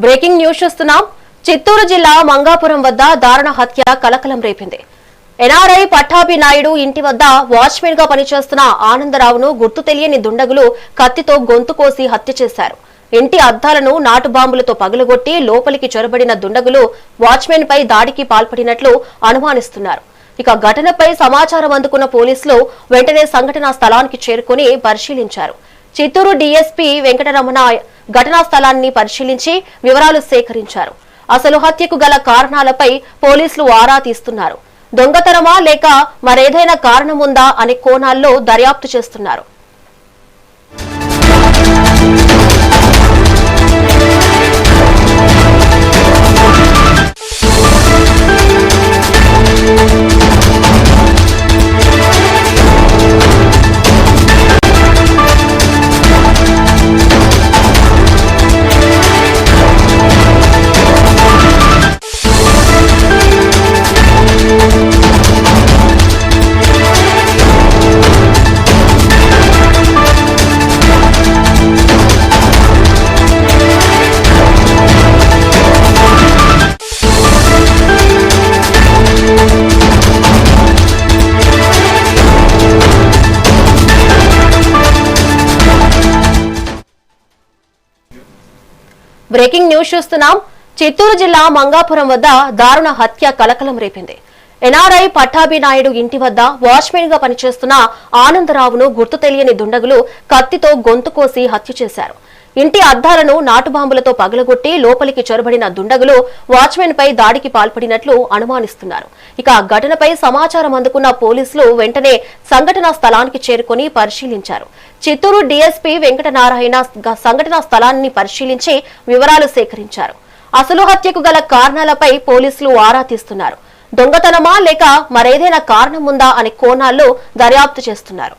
Breaking news చూస్తున్నాం. చిత్తూరు జిల్లా మంగాపురం వద్ద దారుణ హత్య కలకలం రేపింది. ఎన్ఆర్ఐ పట్టాభి నాయుడు ఇంటి వద్ద వాచ్మెన్ గా పనిచేస్తున్న ఆనందరావును గుర్తు తెలియని దుండగులు కత్తితో గొంతు కోసి హత్య చేశారు. ఇంటి అద్దాలను నాటు బాంబులతో పగులగొట్టి లోపలికి చొరబడిన దుండగులు వాచ్మెన్ పై దాడికి పాల్పడినట్లు అనుమానిస్తున్నారు. ఇక ఘటనపై సమాచారం అందుకున్న పోలీసులు వెంటనే సంఘటనా స్థలానికి చేరుకుని పరిశీలించారు. చిత్తూరు డీఎస్పీ వెంకటరమణ ఘటనా స్థలాన్ని పరిశీలించి వివరాలు సేకరించారు. అసలు హత్యకు గల కారణాలపై పోలీసులు ఆరా తీస్తున్నారు. దొంగతనమా లేక మరేదైనా కారణముందా అనే కోణాల్లో దర్యాప్తు చేస్తున్నారు. బ్రేకింగ్ న్యూస్ చూస్తున్నాం. చిత్తూరు జిల్లా మంగాపురం వద్ద దారుణ హత్య కలకలం రేపింది. ఎన్ఆర్ఐ పట్టాభి నాయుడు ఇంటి వద్ద వాచ్మెన్ గా పనిచేస్తున్న ఆనందరావును గుర్తు తెలియని దుండగులు కత్తితో గొంతు కోసి హత్య చేశారు. ఇంటి అద్దాలను నాటుబాంబులతో పగలగొట్టి లోపలికి చొరబడిన దుండగులు వాచ్మెన్ పై దాడికి పాల్పడినట్లు అనుమానిస్తున్నారు. ఇక ఘటనపై సమాచారం అందుకున్న పోలీసులు వెంటనే సంఘటనా స్థలానికి చేరుకుని పరిశీలించారు. చిత్తూరు డీఎస్పీ వెంకటనారాయణ సంఘటనా స్థలాన్ని పరిశీలించి వివరాలు సేకరించారు. అసలు హత్యకు గల కారణాలపై పోలీసులు ఆరా తీస్తున్నారు. దొంగతనమా లేక మరేదైనా కారణముందా అనే కోణాల్లో దర్యాప్తు చేస్తున్నారు.